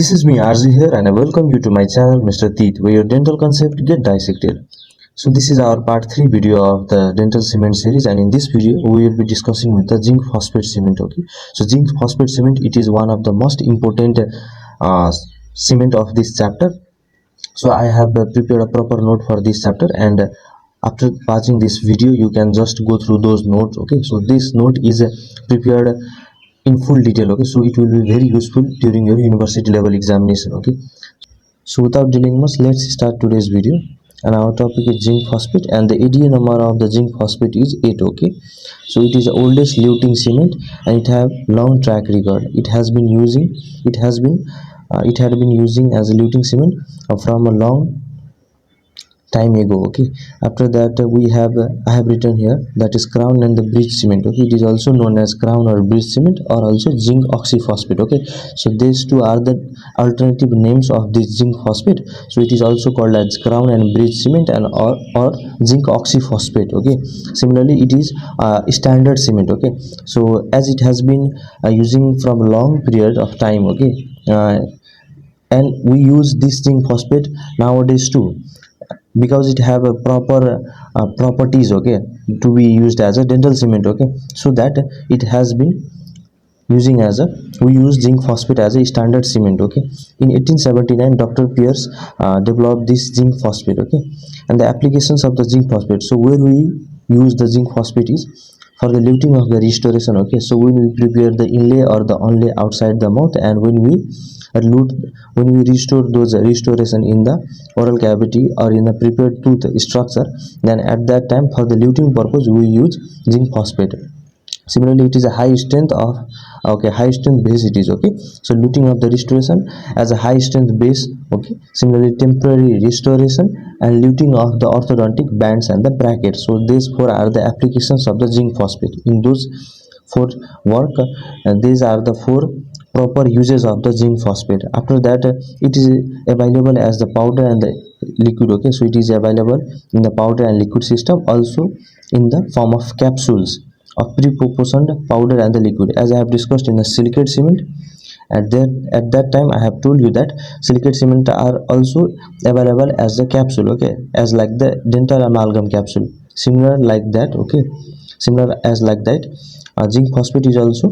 This is me RZ here and I welcome you to my channel Mr. Teeth, where your dental concept get dissected. So this is our part 3 video of the dental cement series, and in this video we will be discussing with the zinc phosphate cement. Okay, so zinc phosphate cement, it is one of the most important cement of this chapter. So I have prepared a proper note for this chapter, and after watching this video you can just go through those notes. Okay, so this note is prepared in full detail. Okay, so it will be very useful during your university level examination. Okay, so without delaying much, let's start today's video. And our topic is zinc phosphate, and the ADA number of the zinc phosphate is 8. Okay, so it is the oldest luting cement and it have long track record. It had been using as a luting cement from a long time ago. Okay, after that I have written here, that is crown and the bridge cement. Okay, it is also known as crown or bridge cement, or also zinc oxyphosphate. Okay, so these two are the alternative names of this zinc phosphate. So it is also called as crown and bridge cement and or zinc oxyphosphate. Okay, similarly it is standard cement. Okay, so as it has been using from a long period of time. Okay, and we use this zinc phosphate nowadays too, because it have a proper properties, okay, to be used as a dental cement. Okay, so that it has been using as a, we use zinc phosphate as a standard cement. Okay, in 1879 Dr. Pierce developed this zinc phosphate. Okay, and the applications of the zinc phosphate, so where we use the zinc phosphate is for the luting of the restoration. Okay, so when we prepare the inlay or the onlay outside the mouth, and when we restore those restoration in the oral cavity or in the prepared tooth structure, then at that time for the luting purpose we use zinc phosphate. Similarly it is a high strength base it is. Okay, so luting of the restoration as a high strength base. Okay, similarly temporary restoration and luting of the orthodontic bands and the brackets. So these four are the applications of the zinc phosphate. In those four work, and these are the four proper uses of the zinc phosphate. After that it is available as the powder and the liquid. Okay, so it is available in the powder and liquid system, also in the form of capsules of pre-proportioned powder and the liquid, as I have discussed in the silicate cement. At that time I have told you that silicate cement are also available as the capsule. Okay, as like the dental amalgam capsule, similar like that. Okay, similar as like that, zinc phosphate is also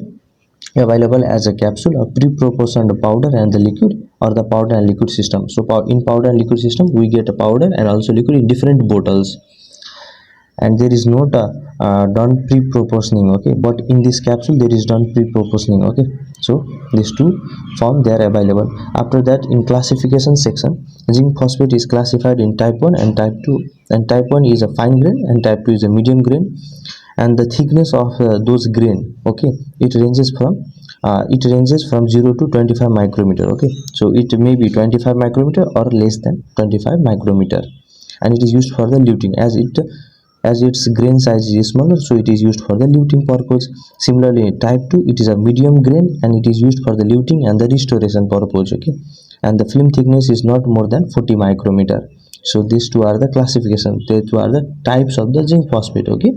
available as a capsule of pre-proportioned powder and the liquid, or the powder and liquid system. So in powder and liquid system we get a powder and also liquid in different bottles, and there is not done pre-proportioning. Okay, but in this capsule there is done pre-proportioning. Okay, so these two form they are available. After that, in classification section, zinc phosphate is classified in type 1 and type 2, and type 1 is a fine grain and type 2 is a medium grain, and the thickness of those grain, okay, it ranges from 0 to 25 micrometer. Okay, so it may be 25 micrometer or less than 25 micrometer, and it is used for the luting, as its grain size is smaller, so it is used for the luting purpose. Similarly type 2, it is a medium grain and it is used for the luting and the restoration purpose. Okay, and the film thickness is not more than 40 micrometer. So these two are the classification, these two are the types of the zinc phosphate. Okay,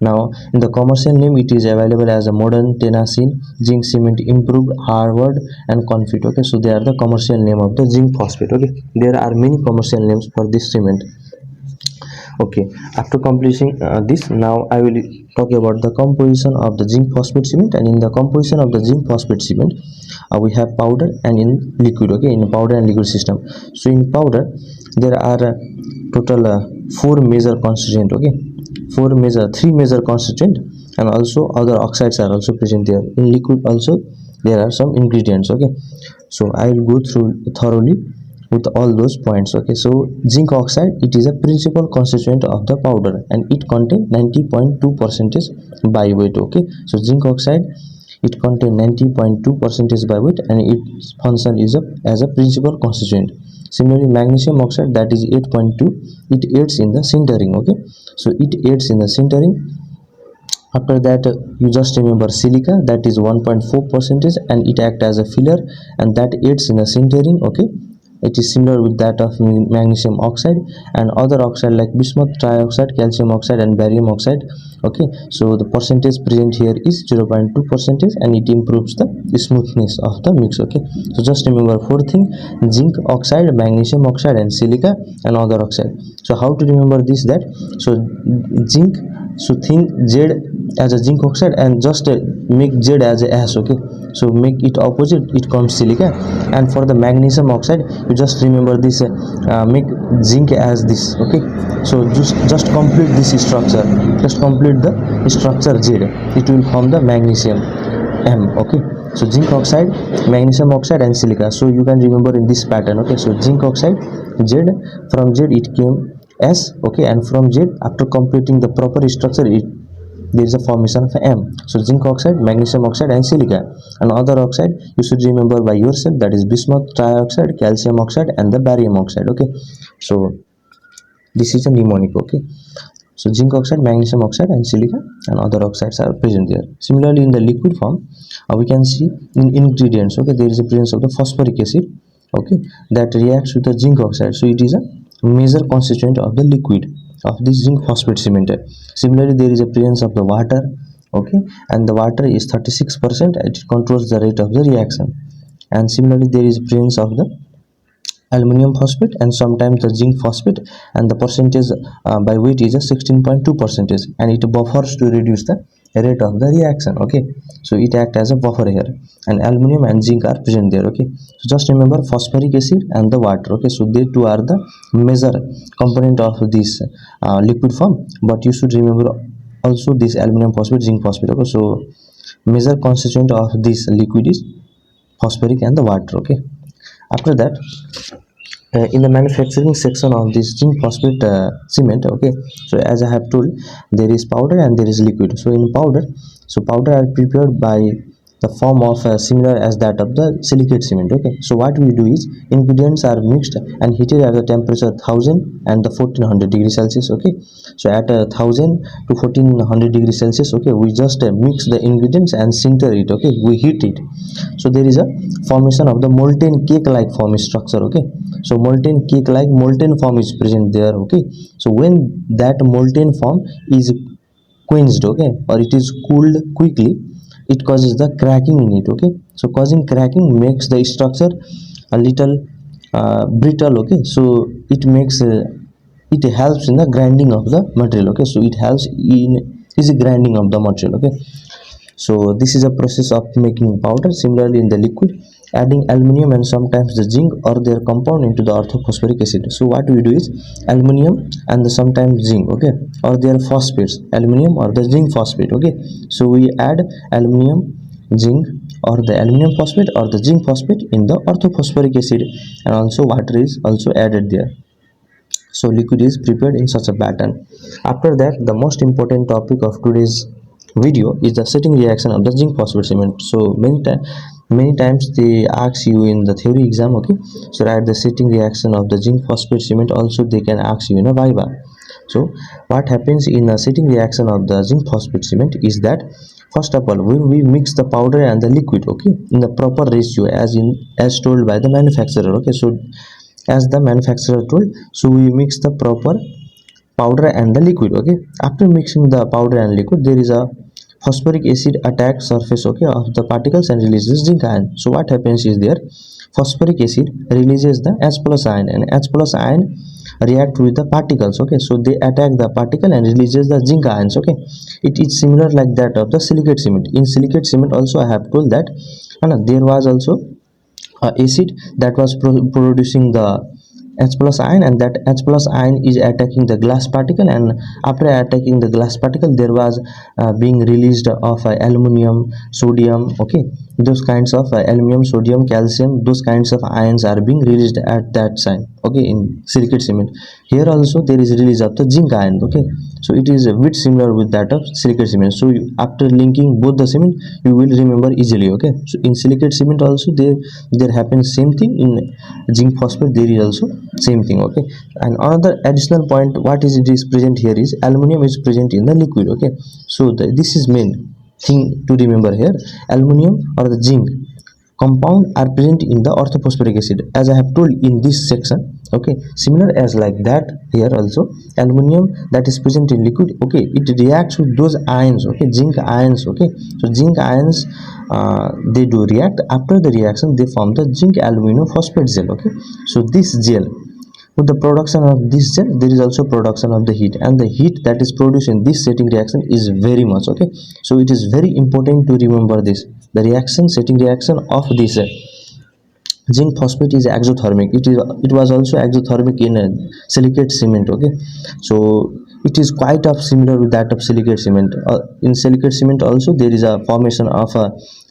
now in the commercial name it is available as a modern, tenacin, zinc cement improved, Harvard and confit. Okay, so they are the commercial name of the zinc phosphate. Okay, there are many commercial names for this cement. Okay, after completing this, now I will talk about the composition of the zinc phosphate cement. And in the composition of the zinc phosphate cement, we have powder and in liquid. Okay, in powder and liquid system. So in powder there are total 4 major constituent. Okay, three major constituent, and also other oxides are also present there. In liquid also there are some ingredients. Okay, so I will go through thoroughly with all those points. Okay, so zinc oxide, it is a principal constituent of the powder and it contains 90.2% by weight. Okay, so zinc oxide, it contains 90.2% by weight and its function is as a principal constituent. Similarly magnesium oxide, that is 8.2, it aids in the sintering. Okay, so it aids in the sintering. After that you just remember silica, that is 1.4%, and it acts as a filler and that aids in the sintering. Okay, it is similar with that of magnesium oxide and other oxide like bismuth trioxide, calcium oxide and barium oxide. Okay, so the percentage present here is 0.2 percentage and it improves the smoothness of the mix. Okay, so just remember four things: zinc oxide, magnesium oxide and silica and other oxide. So how to remember this? That so zinc, so think Z as a zinc oxide and just make Z as a S. Okay, so make it opposite, it comes silica. And for the magnesium oxide, you just remember this, make zinc as this. Okay, so just complete this structure, just complete the structure Z, it will form the magnesium M. Okay, so zinc oxide, magnesium oxide and silica. So you can remember in this pattern. Okay, so zinc oxide Z, from Z it came S. Okay, and from Z after completing the proper structure, there is a formation of M. So zinc oxide, magnesium oxide and silica. And other oxide you should remember by yourself, that is bismuth trioxide, calcium oxide and the barium oxide. Okay, so this is a mnemonic. Okay, so zinc oxide, magnesium oxide and silica and other oxides are present there. Similarly in the liquid form, we can see in ingredients. Okay, there is a presence of the phosphoric acid. Okay, that reacts with the zinc oxide, so it is a major constituent of the liquid of this zinc phosphate cement. Similarly there is a presence of the water. Okay, and the water is 36%, it controls the rate of the reaction. And similarly there is presence of the aluminum phosphate and sometimes the zinc phosphate, and the percentage by weight is a 16.2 percentage, and it buffers to reduce the rate of the reaction. Okay, so it acts as a buffer here, and aluminum and zinc are present there. Okay, so just remember phosphoric acid and the water. Okay, so they two are the major component of this liquid form, but you should remember also this aluminum phosphate, zinc phosphate. Okay, so major constituent of this liquid is phosphoric and the water. Okay, after that, in the manufacturing section of this zinc phosphate cement. Okay, so as I have told, there is powder and there is liquid. So in powder, so powder are prepared by the form of similar as that of the silicate cement. Okay, so what we do is ingredients are mixed and heated at the temperature 1000 and the 1400 degrees Celsius. Okay, so at 1000 to 1400 degrees Celsius, okay, we just mix the ingredients and sinter it. Okay, we heat it, so there is a formation of the molten cake like form structure. Okay, so molten cake like molten form is present there. Okay, so when that molten form is quenched, okay, or it is cooled quickly, it causes the cracking in it. Okay, so causing cracking makes the structure a little brittle. Okay, so it makes it helps in the grinding of the material. Okay, so it helps in easy grinding of the material. Okay, so this is a process of making powder. Similarly in the liquid, adding aluminum and sometimes the zinc or their compound into the orthophosphoric acid. So what we do is aluminum and the sometimes zinc, okay, or their phosphates, aluminum or the zinc phosphate. Okay, so we add aluminum, zinc or the aluminum phosphate or the zinc phosphate in the orthophosphoric acid, and also water is also added there. So liquid is prepared in such a pattern. After that, the most important topic of today's video is the setting reaction of the zinc phosphate cement. So many times they ask you in the theory exam. Okay, so write the setting reaction of the zinc phosphate cement. Also they can ask you in a viva. So what happens in a setting reaction of the zinc phosphate cement is that, first of all, when we mix the powder and the liquid, okay, in the proper ratio as told by the manufacturer. Okay, so as the manufacturer told, so we mix the proper powder and the liquid. Okay, after mixing the powder and liquid, there is a phosphoric acid attack surface, okay, of the particles and releases zinc ion. So what happens is there, phosphoric acid releases the H plus ion, and H plus ion react with the particles. Okay, so they attack the particle and releases the zinc ions. Okay, it is similar like that of the silicate cement. In silicate cement also I have told that there was also acid that was producing the H plus ion, and that H plus ion is attacking the glass particle, and after attacking the glass particle there was being released of aluminum, sodium. Okay, those kinds of aluminum, sodium, calcium, those kinds of ions are being released at that time. Okay, in silicate cement here also there is release of the zinc ion. Okay, so it is a bit similar with that of silicate cement. So after linking both the cement, you will remember easily. Okay, so in silicate cement also there happens same thing. In zinc phosphate there is also same thing. Okay, and another additional point, what is it is present here is aluminum is present in the liquid. Okay, so this is main thing to remember here, aluminum or the zinc compound are present in the orthophosphoric acid, as I have told in this section. Okay, similar as like that here also, aluminum that is present in liquid, okay, it reacts with those ions, okay, zinc ions. Okay, so zinc ions, they do react. After the reaction they form the zinc aluminum phosphate gel. Okay, so this gel, with the production of this gel there is also production of the heat, and the heat that is produced in this setting reaction is very much. Okay, so it is very important to remember this, the reaction, setting reaction of this zinc phosphate is exothermic. It was also exothermic in silicate cement. Okay, so it is quite of similar with that of silicate cement. In silicate cement also there is a formation of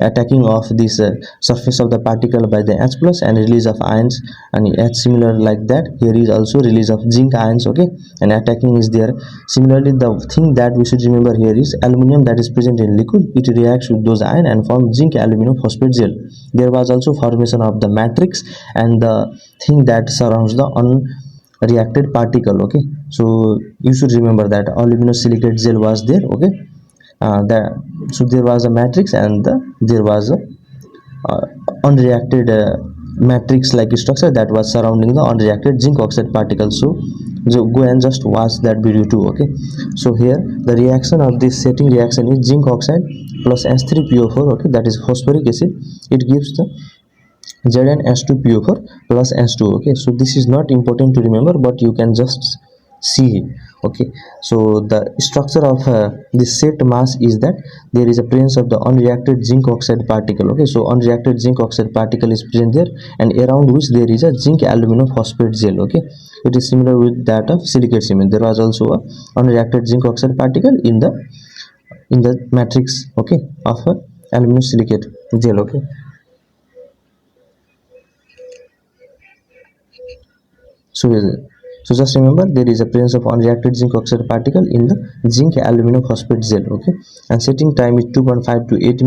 attacking of this surface of the particle by the H plus and release of ions, and H similar like that here is also release of zinc ions. Okay, and attacking is there. Similarly, the thing that we should remember here is aluminum that is present in liquid, it reacts with those ions and form zinc aluminum phosphate gel. There was also formation of the matrix and the thing that surrounds the unreacted particle. Okay, so you should remember that aluminosilicate gel was there. Okay, so there was a matrix and there was a uh, unreacted matrix like structure that was surrounding the unreacted zinc oxide particles. So go and just watch that video too. Okay, so here the reaction of this setting reaction is zinc oxide plus H3PO4. Okay, that is phosphoric acid. It gives the Zn2PO4 plus H2. Okay, so this is not important to remember, but you can just see it. Okay, so the structure of this set mass is that there is a presence of the unreacted zinc oxide particle. Okay, so unreacted zinc oxide particle is present there, and around which there is a zinc aluminum phosphate gel. Okay, it is similar with that of silicate cement. There was also a unreacted zinc oxide particle in the matrix, okay, of a aluminum silicate gel. Okay, so so just remember there is a presence of unreacted zinc oxide particle in the zinc aluminum phosphate gel. Okay, and setting time is 2.5 to 8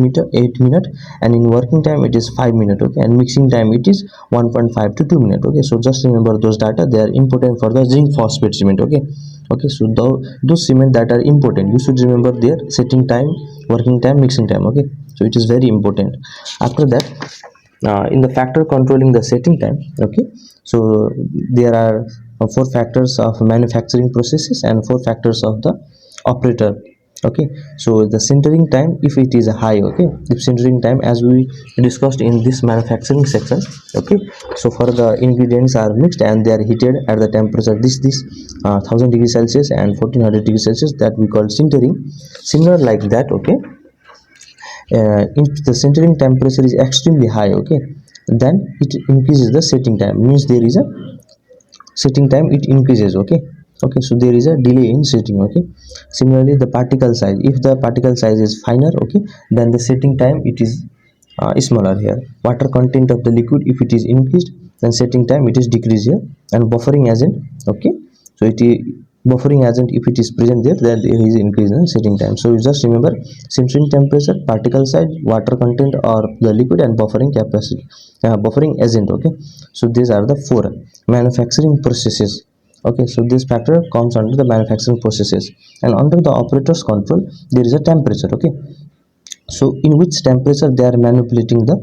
minute, and in working time it is 5 minutes. Okay, and mixing time it is 1.5 to 2 minutes. Okay, so just remember those data, they are important for the zinc phosphate cement. Okay, okay, so those cement that are important, you should remember their setting time, working time, mixing time. Okay, so it is very important. After that, in the factor controlling the setting time, okay, so there are four factors of manufacturing processes and four factors of the operator. Okay, so the centering time, if it is high, okay, if centering time as we discussed in this manufacturing section. Okay, so for the ingredients are mixed and they are heated at the temperature this 1000 degrees Celsius and 1400 degrees Celsius, that we call sintering. Similar like that. Okay, if the centering temperature is extremely high, okay, then it increases the setting time, means there is a setting time, it increases. Okay, okay, so there is a delay in setting. Okay, similarly the particle size, if the particle size is finer, okay, then the setting time it is smaller here. Water content of the liquid, if it is increased, then setting time it is decreased here. And buffering agent, okay, so it is buffering agent, if it is present there, then there is increase in setting time. So you just remember centering temperature, particle size, water content or the liquid, and buffering capacity, buffering agent. Okay, so these are the four manufacturing processes. Okay, so this factor comes under the manufacturing processes, and under the operator's control there is a temperature. Okay, so in which temperature they are manipulating the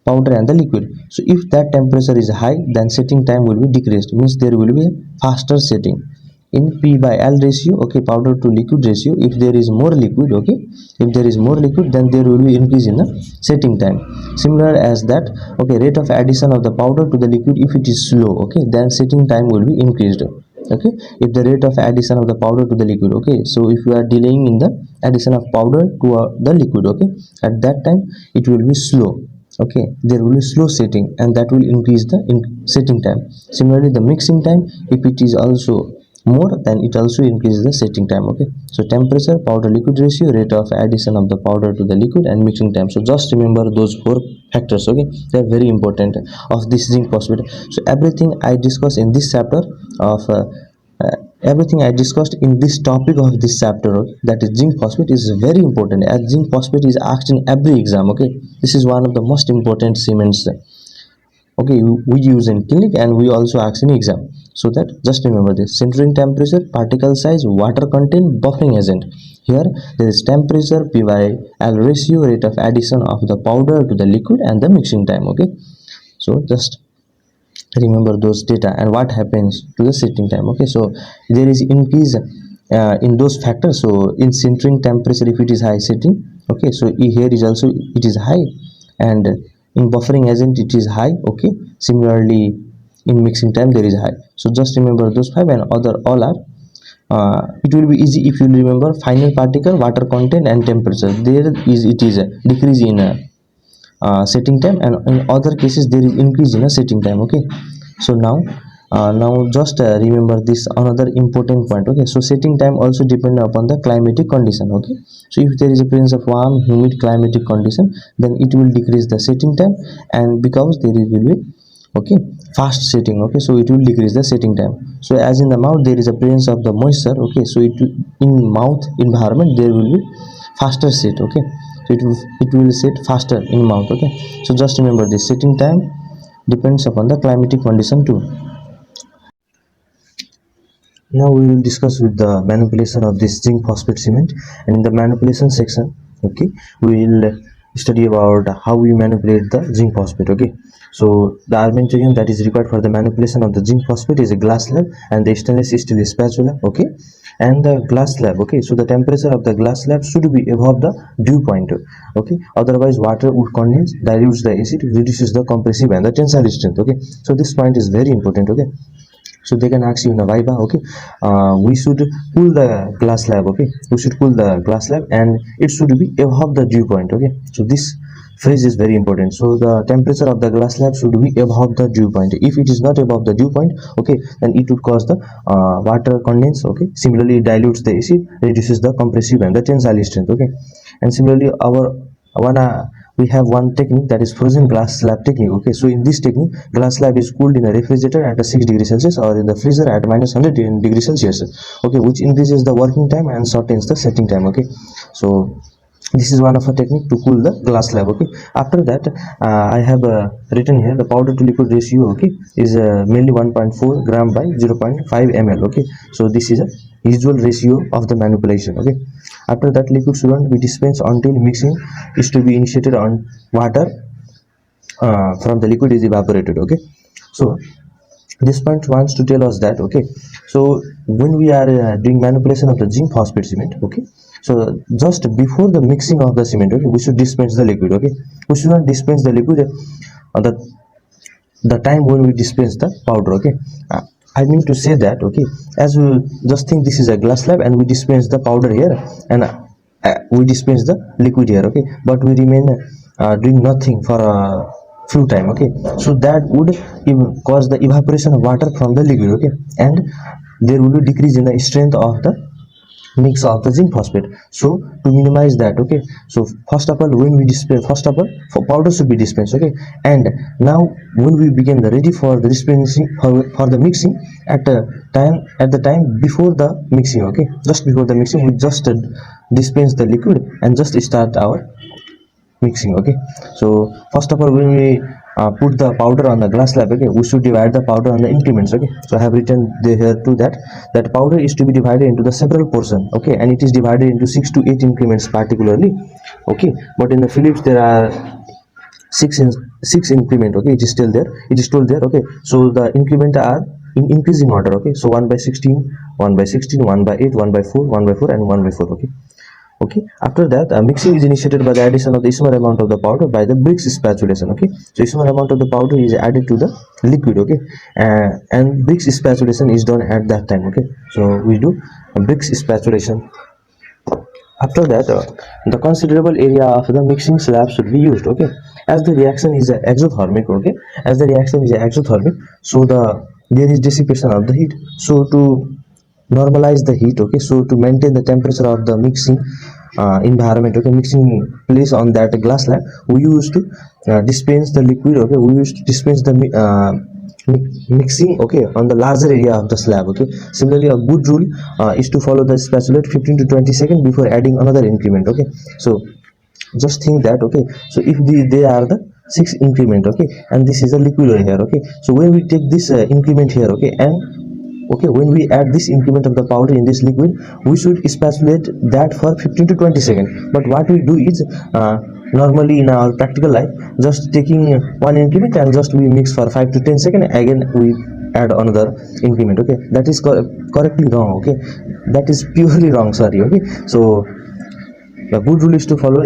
powder and the liquid. So if that temperature is high, then setting time will be decreased, means there will be a faster setting in P by L ratio. Okay, powder to liquid ratio, if there is more liquid, okay, if there is more liquid, then there will be increase in the setting time. Similar as that, okay, rate of addition of the powder to the liquid, if it is slow, okay, then setting time will be increased. Okay, if the rate of addition of the powder to the liquid, okay, so if you are delaying in the addition of powder to the liquid, okay, at that time it will be slow. Okay, there will be slow setting, and that will increase the setting time. Similarly the mixing time, if it is also more, then it also increases the setting time. Okay, so temperature, powder liquid ratio, rate of addition of the powder to the liquid, and mixing time. So just remember those four factors. Okay, they are very important of this zinc phosphate. So everything I discussed in this chapter of everything I discussed in this topic of this chapter, okay, that is zinc phosphate, is very important, as zinc phosphate is asked in every exam. Okay, this is one of the most important cements. Okay, we use in clinic and we also ask in exam. So that just remember this: centering temperature, particle size, water content, buffering agent. Here there is temperature, P by L ratio, rate of addition of the powder to the liquid, and the mixing time. Okay, so just remember those data and what happens to the setting time. Okay, so there is increase in those factors. So in sintering temperature, if it is high setting, okay, so here is also it is high, and in buffering agent it is high. Okay, similarly in mixing time there is high. So just remember those five, and other all are it will be easy if you remember final particle, water content, and temperature. There is it is a decrease in setting time, and in other cases there is increase in a setting time. Okay, so now just remember this another important point. Okay, so setting time also depend upon the climatic condition. Okay, so if there is a presence of warm humid climatic condition, then it will decrease the setting time, and because there will be, okay, fast setting. Okay, so it will decrease the setting time. So as in the mouth there is a presence of the moisture. Okay, so in mouth environment there will be faster set. Okay, so it will set faster in mouth. Okay, so just remember this setting time depends upon the climatic condition too. Now we will discuss with the manipulation of this zinc phosphate cement, and in the manipulation section, okay, we will study about how we manipulate the zinc phosphate. Okay, so the armamentarium that is required for the manipulation of the zinc phosphate is a glass slab and the stainless steel spatula. Okay, and the glass slab. Okay, so the temperature of the glass slab should be above the dew point. Okay, otherwise water would condense, dilutes the acid, reduces the compressive and the tensile strength. Okay, so this point is very important. Okay, so they can ask you in a viva. Okay, we should cool the glass slab. Okay, we should cool the glass slab and it should be above the dew point. Okay, so this phrase is very important. So the temperature of the glass slab should be above the dew point. If it is not above the dew point, okay, then it would cause the water condense. Okay, similarly it dilutes the acid, reduces the compressive and the tensile strength. Okay, and similarly our one we have one technique, that is frozen glass slab technique. Okay, so in this technique glass slab is cooled in a refrigerator at a 6 degree Celsius or in the freezer at minus 100 degree Celsius. Okay, which increases the working time and shortens the setting time. Okay, so this is one of a technique to cool the glass slab. Okay, after that I have written here the powder to liquid ratio. Okay, is mainly 1.4 gram by 0.5 ml. Okay, so this is a usual ratio of the manipulation. Okay, after that liquid should not be dispensed until mixing is to be initiated on water from the liquid is evaporated. Okay, so this point wants to tell us that, okay, so when we are doing manipulation of the zinc phosphate cement, okay, so just before the mixing of the cement, okay, we should dispense the liquid. Okay, we should not dispense the liquid on the time when we dispense the powder. Okay, I mean to say that, okay, as we just think this is a glass slab and we dispense the powder here, and we dispense the liquid here. Okay, but we remain doing nothing for a few time. Okay, so that would cause the evaporation of water from the liquid. Okay, and there will be decrease in the strength of the mix of the zinc phosphate. So to minimize that, okay, so first of all when we dispense, first of all for powder should be dispensed. Okay, and now when we begin the ready for the dispensing for the mixing at the time before the mixing. Okay, just before the mixing we just dispense the liquid and just start our mixing. Okay, so first of all when we put the powder on the glass slab, okay, we should divide the powder on the increments. Okay, so I have written here too that powder is to be divided into the several portion. Okay, and it is divided into 6 to 8 increments particularly. Okay, but in the Philips there are six increment. Okay, it is still there, it is told there. Okay, so the increment are in increasing order. Okay, so 1 by 16, 1 by 16, 1 by 8, 1 by 4, 1 by 4, and 1 by 4. Okay, okay, after that mixing is initiated by the addition of the small amount of the powder by the bricks spatulation. Okay, so small amount of the powder is added to the liquid. Okay, and bricks spatulation is done at that time. Okay, so we do bricks spatulation. After that the considerable area of the mixing slab should be used. Okay, as the reaction is exothermic. Okay, as the reaction is exothermic, so there is dissipation of the heat. So to normalize the heat, okay, so to maintain the temperature of the mixing environment, okay, mixing place on that glass slab, we used to dispense the liquid. Okay, we used to dispense the mixing, okay, on the larger area of the slab. Okay, similarly a good rule is to follow the spatulate 15 to 20 seconds before adding another increment. Okay, so just think that, okay, so if they are the 6 increment, okay, and this is a liquid here. Okay, so when we take this increment here, okay, and Okay, when we add this increment of the powder in this liquid, we should spatulate that for 15 to 20 seconds. But what we do is, normally in our practical life, just taking one increment and just we mix for 5 to 10 seconds, again we add another increment. Okay, that is correctly wrong. Okay, that is purely wrong, sorry. Okay, so the good rule is to follow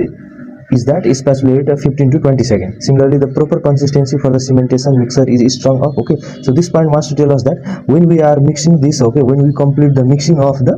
is that spatulate 15 to 20 seconds. Similarly, the proper consistency for the cementation mixer is strong up. Okay, so this point wants to tell us that when we are mixing this, okay, when we complete the mixing of the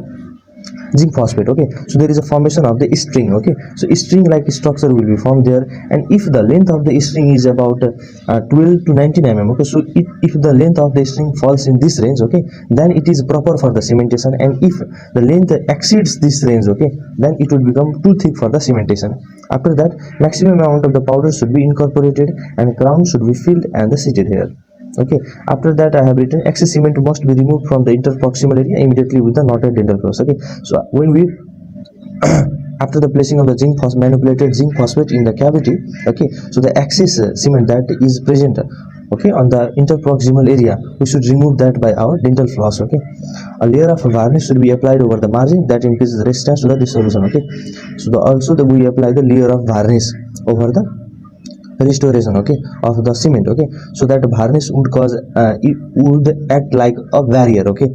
zinc phosphate, okay, so there is a formation of the string. Okay, so string like structure will be formed there, and if the length of the string is about 12 to 19 mm, okay, so if the length of the string falls in this range, okay, then it is proper for the cementation, and if the length exceeds this range, okay, then it will become too thick for the cementation. After that, maximum amount of the powder should be incorporated and crown should be filled and seated here. Okay, after that I have written excess cement must be removed from the interproximal area immediately with the knotted dental floss. Okay, so when we after the placing of the manipulated zinc phosphate in the cavity, okay, so the excess cement that is present, okay, on the interproximal area, we should remove that by our dental floss. Okay, a layer of varnish should be applied over the margin that increases resistance to the dissolution. Okay, so we apply the layer of varnish over the restoration, okay, of the cement. Okay, so that varnish would cause it would act like a barrier. Okay,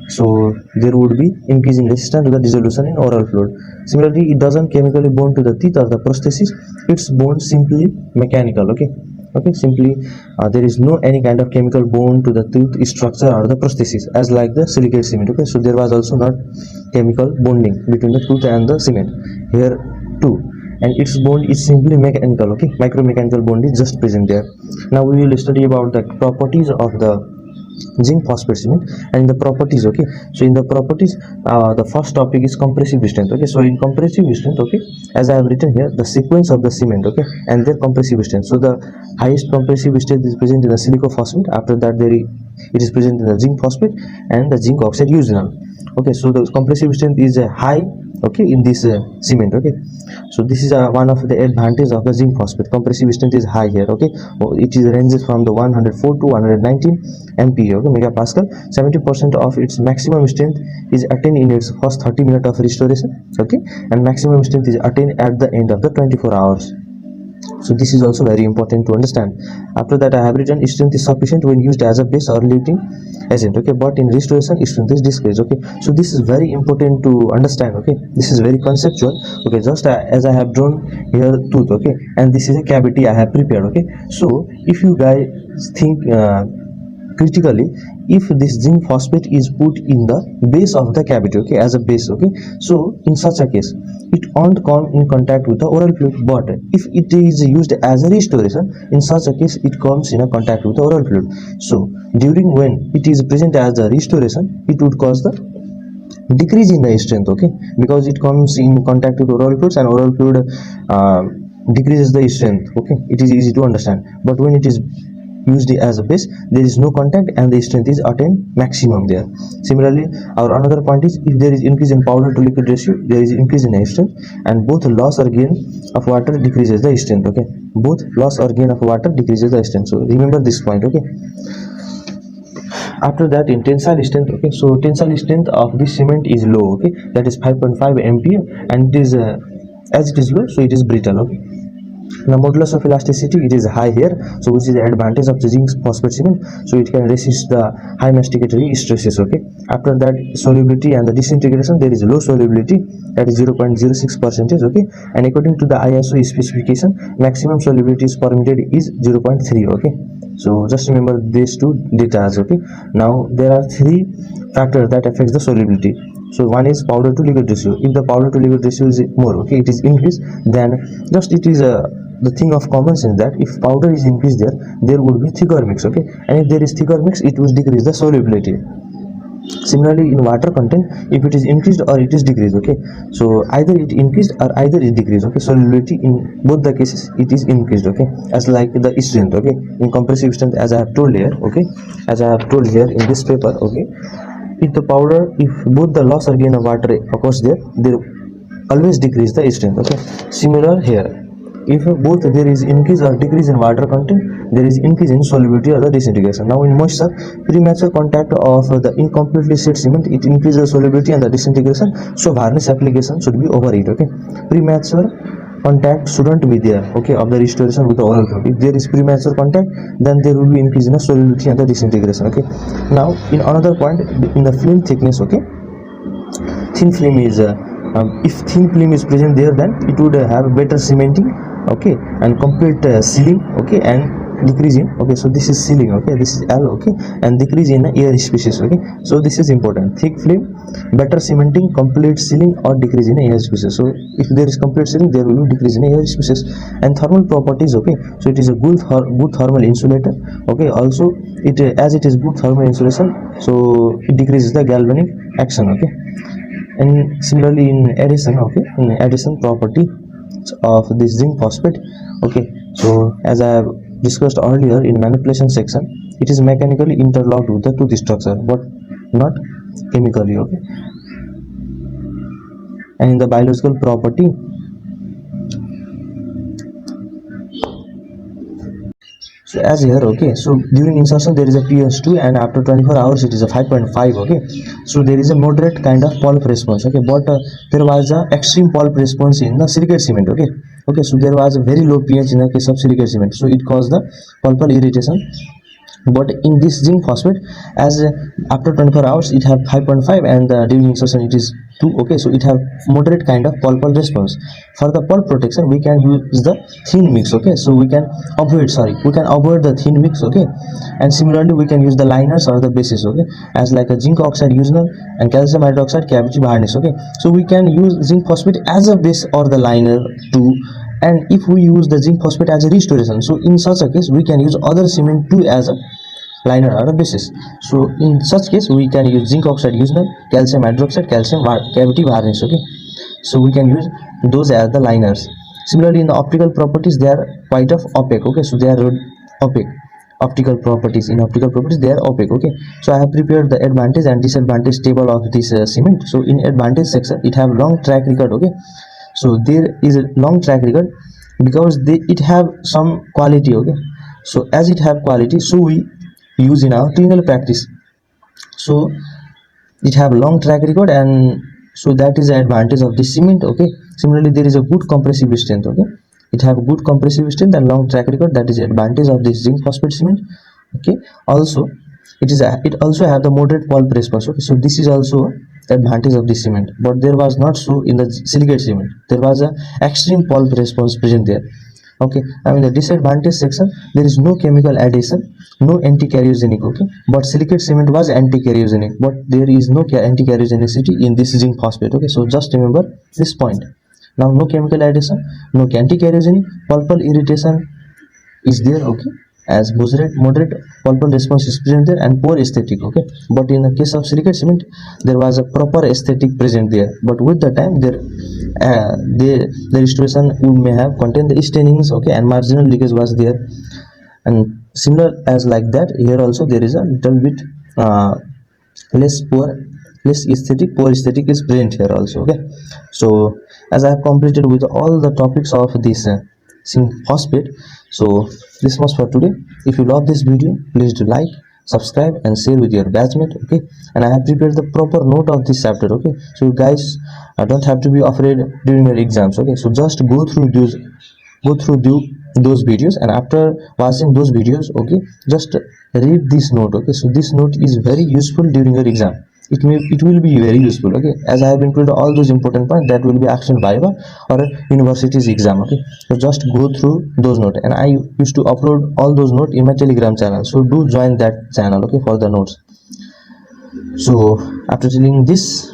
so there would be increasing resistance to the dissolution in oral fluid. Similarly, it doesn't chemically bond to the teeth or the prosthesis, it's bond simply mechanical. Okay, simply there is no any kind of chemical bond to the tooth structure or the prosthesis as like the silicate cement. Okay, so there was also not chemical bonding between the tooth and the cement here too, and its bond is simply mechanical. Okay, micromechanical bond is just present there. Now we will study about the properties of the zinc phosphate cement and the properties. Okay, so in the properties, the first topic is compressive strength. Okay, so in compressive strength, okay, as I have written here, the sequence of the cement, okay, and their compressive strength. So the highest compressive strength is present in the silicophosphate. After that it is present in the zinc phosphate and the zinc oxide usinal. Okay, so the compressive strength is high, okay, in this cement. Okay, so this is one of the advantage of the zinc phosphate. Compressive strength is high here. Okay, it is ranges from the 104 to 119 MPa, okay, megapascal. 70% of its maximum strength is attained in its first 30 minutes of restoration. Okay, and maximum strength is attained at the end of the 24 hours. So this is also very important to understand. After that, I have written strength is sufficient when used as a base or luting agent. Okay, but in restoration strength is decreased. Okay, so this is very important to understand. Okay, this is very conceptual. Okay, just as I have drawn here tooth. Okay, and this is a cavity I have prepared. Okay, so if you guys think critically, if this zinc phosphate is put in the base of the cavity, okay, as a base, okay, so in such a case it won't come in contact with the oral fluid, but if it is used as a restoration, in such a case it comes in a contact with the oral fluid. So during when it is present as a restoration, it would cause the decrease in the strength. Okay, because it comes in contact with oral fluids and oral fluid decreases the strength. Okay, it is easy to understand, but when it is used as a base, there is no contact and the strength is attained maximum there. Similarly, our another point is, if there is increase in powder to liquid ratio, there is increase in strength, and both loss or gain of water decreases the strength. Okay, both loss or gain of water decreases the strength. So remember this point. Okay, after that, in tensile strength, okay, so tensile strength of this cement is low. Okay, that is 5.5 MPa, and it is as it is low, so it is brittle. Okay, the modulus of elasticity, it is high here, so which is the advantage of the zinc phosphate cement, so it can resist the high masticatory stresses. Okay, after that, solubility and the disintegration, there is low solubility, that is 0.06%. Okay, and according to the ISO specification, maximum solubility is permitted is 0.3. Okay, so just remember these two data. Okay, now there are three factors that affects the solubility. So one is powder to liquid ratio. If the powder to liquid ratio is more, okay, it is increased, then just it is the thing of common sense that if powder is increased there would be thicker mix. Okay, and if there is thicker mix, it will decrease the solubility. Similarly, in water content, if it is increased or it is decreased, okay, so either it increased or either it decreased. Okay, solubility in both the cases it is increased. Okay, as like the strength. Okay, in compressive strength, as I have told here. Okay, as I have told here in this paper. Okay, if the powder, if both the loss or gain of water occurs there always decrease the strength. Okay, similar here. If both there is increase or decrease in water content, there is increase in solubility or the disintegration. Now in moisture, premature contact of the incompletely set cement, it increases the solubility and the disintegration, so varnish application should be over it. Okay, premature contact shouldn't be there, okay, of the restoration with the oral fluid. If there is premature contact, then there will be increase in the solubility and the disintegration. Okay, now in another point, in the film thickness, okay, thin film is if thin film is present there, then it would have better cementing, okay, and complete sealing, okay, and decrease in, okay, so this is sealing, okay, this is L, okay, and decrease in air species. Okay, so this is important. Thick film, better cementing, complete sealing, or decrease in air species. So if there is complete sealing, there will be decrease in air species. And thermal properties, okay, so it is a good thermal insulator. Okay, also it as it is good thermal insulation, so it decreases the galvanic action. Okay, and similarly in addition, okay, in addition property of this zinc phosphate, okay, so as I have discussed earlier in manipulation section, it is mechanically interlocked with the tooth structure but not chemically. Okay, and in the biological property, so as here, okay, so during insertion there is a pH2 and after 24 hours it is a 5.5. Okay, so there is a moderate kind of pulp response. Okay, but there was a extreme pulp response in the silicate cement. Okay, okay, so there was a very low pH in the case of silicate cement, so it caused the pulpal irritation. But in this zinc phosphate, as after 24 hours it have 5.5 and during insertion it is 2. Okay, so it have moderate kind of pulpal response. For the pulp protection, we can use the thin mix. Okay, so we can avoid the thin mix. Okay, and similarly we can use the liners or the bases. Okay, as like a zinc oxide user and calcium hydroxide cavity varnish. Okay, so we can use zinc phosphate as a base or the liner too. And if we use the zinc phosphate as a restoration, so in such a case we can use other cement too as a liner or a basis. So in such case we can use zinc oxide user, calcium hydroxide, calcium cavity varnish. Okay, so we can use those as the liners. Similarly in the optical properties, they are quite of opaque. Okay, so they are opaque. Optical properties, in optical properties they are opaque. Okay, so I have prepared the advantage and disadvantage table of this cement. So in advantage section, it have long track record. Okay, so there is a long track record because it have some quality. Okay, so as it have quality, so we use in our clinical practice. So it have long track record, and so that is the advantage of this cement. Okay, similarly there is a good compressive strength. Okay, it have good compressive strength and long track record, that is the advantage of this zinc phosphate cement. Okay, also it also have the moderate pulp response. Okay, so this is also the advantage of this cement, but there was not so in the silicate cement. There was a extreme pulp response present there. Okay, I mean the disadvantage section, there is no chemical addition, no anti-carcinogenic. Okay, but silicate cement was anti-carcinogenic, but there is no anti-carcinogenicity in this zinc phosphate. Okay, so just remember this point. Now no chemical addition, no anti-carcinogenic, pulpal irritation is there. Okay, as moderate pulpal response is present there and poor aesthetic. Okay, but in the case of silicate cement, there was a proper aesthetic present there, but with the time there the restoration may have contained the stainings. Okay, and marginal leakage was there. And similar as like that, here also there is a little bit less aesthetic, poor aesthetic is present here also. Okay, so as I have completed with all the topics of this zinc phosphate, so this was for today. If you love this video, please do like, subscribe and share with your batchmate. Okay, and I have prepared the proper note of this chapter. Okay, so you guys don't have to be afraid during your exams. Okay, so just go through those videos, and after watching those videos, okay, just read this note. Okay, so this note is very useful during your exam. It will be very useful. Okay, as I have included all those important points that will be asked in viva or a university's exam. Okay, so just go through those notes, and I used to upload all those notes in my Telegram channel, so do join that channel. Okay, for the notes. So after telling this,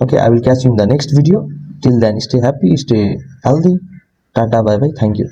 okay, I will catch you in the next video. Till then, stay happy, stay healthy. Tata, bye bye, thank you.